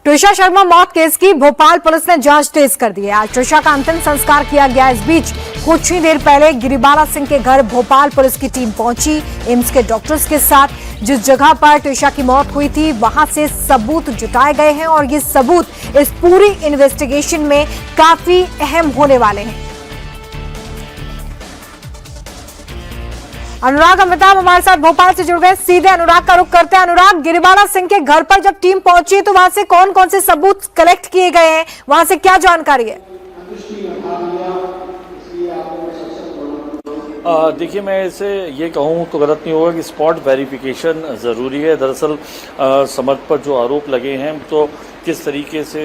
त्रिशा शर्मा मौत केस की भोपाल पुलिस ने जांच तेज कर दी है। आज त्रिशा का अंतिम संस्कार किया गया। इस बीच कुछ ही देर पहले गिरिबाला सिंह के घर भोपाल पुलिस की टीम पहुंची। एम्स के डॉक्टर्स के साथ जिस जगह पर त्रिशा की मौत हुई थी वहां से सबूत जुटाए गए हैं और ये सबूत इस पूरी इन्वेस्टिगेशन में काफी अहम होने वाले हैं। अनुराग अमिताभ हमारे साथ भोपाल से जुड़ गए। सीधे अनुराग का रुख करते हैं। अनुराग, गिरिबाला सिंह के घर पर जब टीम पहुंची तो वहां से कौन कौन से सबूत कलेक्ट किए गए हैं, वहां से क्या जानकारी है? देखिए, मैं इसे ये कहूँ तो गलत नहीं होगा कि स्पॉट वेरिफिकेशन ज़रूरी है। दरअसल समर्थ पर जो आरोप लगे हैं तो किस तरीके से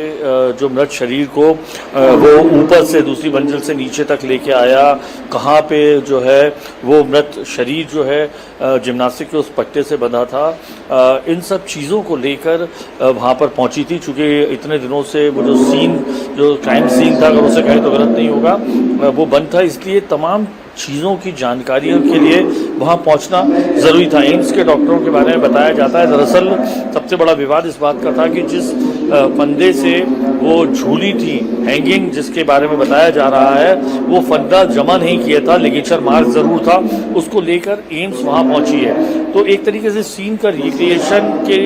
जो मृत शरीर को वो ऊपर से दूसरी मंजिल से नीचे तक लेके आया, कहाँ पे जो है वो मृत शरीर जो है जिम्नास्टिक के उस पट्टे से बंधा था, इन सब चीज़ों को लेकर वहाँ पर पहुँची थी। चूँकि इतने दिनों से वो जो क्राइम सीन था, अगर उसे कहें तो गलत नहीं होगा, वो बंद था, इसलिए तमाम चीज़ों की जानकारियों के लिए वहाँ पहुँचना ज़रूरी था। एम्स के डॉक्टरों के बारे में बताया जाता है। दरअसल सबसे बड़ा विवाद इस बात का था कि जिस फंदे से वो झूली थी, हैंगिंग जिसके बारे में बताया जा रहा है, वो फंदा जमा नहीं किया था, लिगेचर मार्क ज़रूर था। उसको लेकर एम्स वहाँ पहुँची है। तो एक तरीके से सीन का रिक्रिएशन के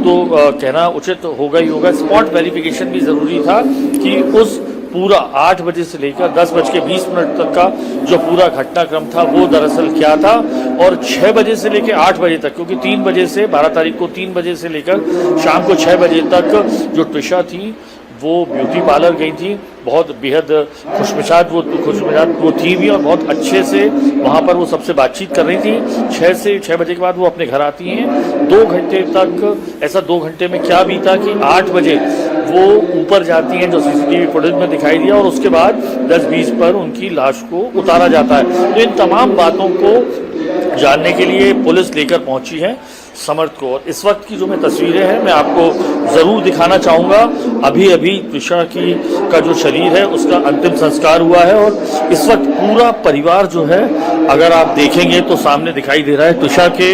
तो कहना उचित होगा ही होगा। स्पॉट वेरिफिकेशन भी ज़रूरी था कि उस पूरा 8 बजे से लेकर 10:20 तक का जो पूरा घटनाक्रम था वो दरअसल क्या था, और 6 बजे से लेकर 8 बजे तक, क्योंकि 3 बजे से 12 तारीख को 3 बजे से लेकर शाम को 6 बजे तक जो त्रिशा थी वो ब्यूटी पार्लर गई थी। बहुत बेहद खुशमिजाज वो थी भी, और बहुत अच्छे से वहाँ पर वो सबसे बातचीत कर रही थी। 6 बजे के बाद वो अपने घर आती हैं। 2 घंटे तक, ऐसा 2 घंटे में क्या बीता कि 8 बजे वो ऊपर जाती हैं, जो सीसीटीवी फुटेज में दिखाई दिया, और उसके बाद 10:20 पर उनकी लाश को उतारा जाता है। तो इन तमाम बातों को जानने के लिए पुलिस लेकर पहुंची है समर्थ को। और इस वक्त की जो मैं तस्वीरें हैं मैं आपको ज़रूर दिखाना चाहूँगा। अभी त्रिशा का जो शरीर है उसका अंतिम संस्कार हुआ है, और इस वक्त पूरा परिवार जो है, अगर आप देखेंगे तो सामने दिखाई दे रहा है। त्रिशा के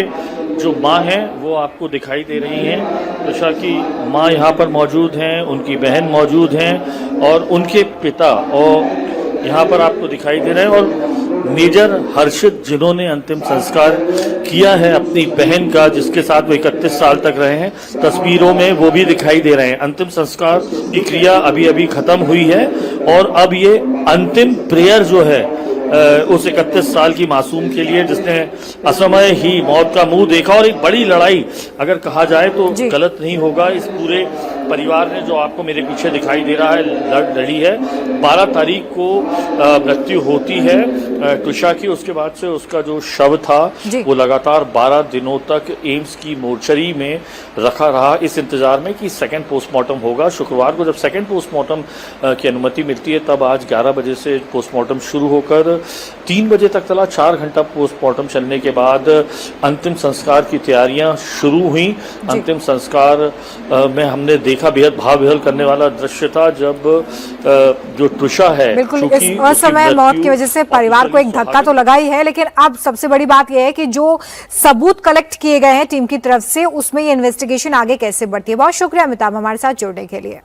जो माँ हैं वो आपको दिखाई दे रही हैं। त्रिशा की माँ यहाँ पर मौजूद हैं, उनकी बहन मौजूद हैं, और उनके पिता और यहाँ पर आपको दिखाई दे रहे हैं, और मेजर हर्षित जिन्होंने अंतिम संस्कार किया है अपनी बहन का, जिसके साथ वो 31 साल तक रहे हैं, तस्वीरों में वो भी दिखाई दे रहे हैं। अंतिम संस्कार की क्रिया अभी खत्म हुई है, और अब ये अंतिम प्रेयर जो है उस 31 साल की मासूम के लिए, जिसने असमय ही मौत का मुंह देखा, और एक बड़ी लड़ाई अगर कहा जाए तो गलत नहीं होगा, इस पूरे परिवार ने जो आपको मेरे पीछे दिखाई दे रहा है लड़ी है। 12 तारीख को मृत्यु होती है त्रिशा की। उसके बाद से उसका जो शव था वो लगातार 12 दिनों तक एम्स की मोर्चरी में रखा रहा, इस इंतजार में कि सेकंड पोस्टमार्टम होगा। शुक्रवार को जब सेकंड पोस्टमार्टम की अनुमति मिलती है, तब आज 11 बजे से पोस्टमार्टम शुरू होकर 3 बजे तक चला। 4 घंटा पोस्टमार्टम चलने के बाद अंतिम संस्कार की तैयारियां शुरू हुई। अंतिम संस्कार में हमने देखा बेहद भाव विह्वल करने वाला दृश्य था, जब जो त्रिशा है, बिल्कुल इस असमय मौत की वजह से परिवार को एक धक्का तो लगा ही है, लेकिन अब सबसे बड़ी बात यह है कि जो सबूत कलेक्ट किए गए हैं टीम की तरफ से, उसमें ये इन्वेस्टिगेशन आगे कैसे बढ़ती है। बहुत शुक्रिया अमिताभ हमारे साथ जुड़ने के लिए।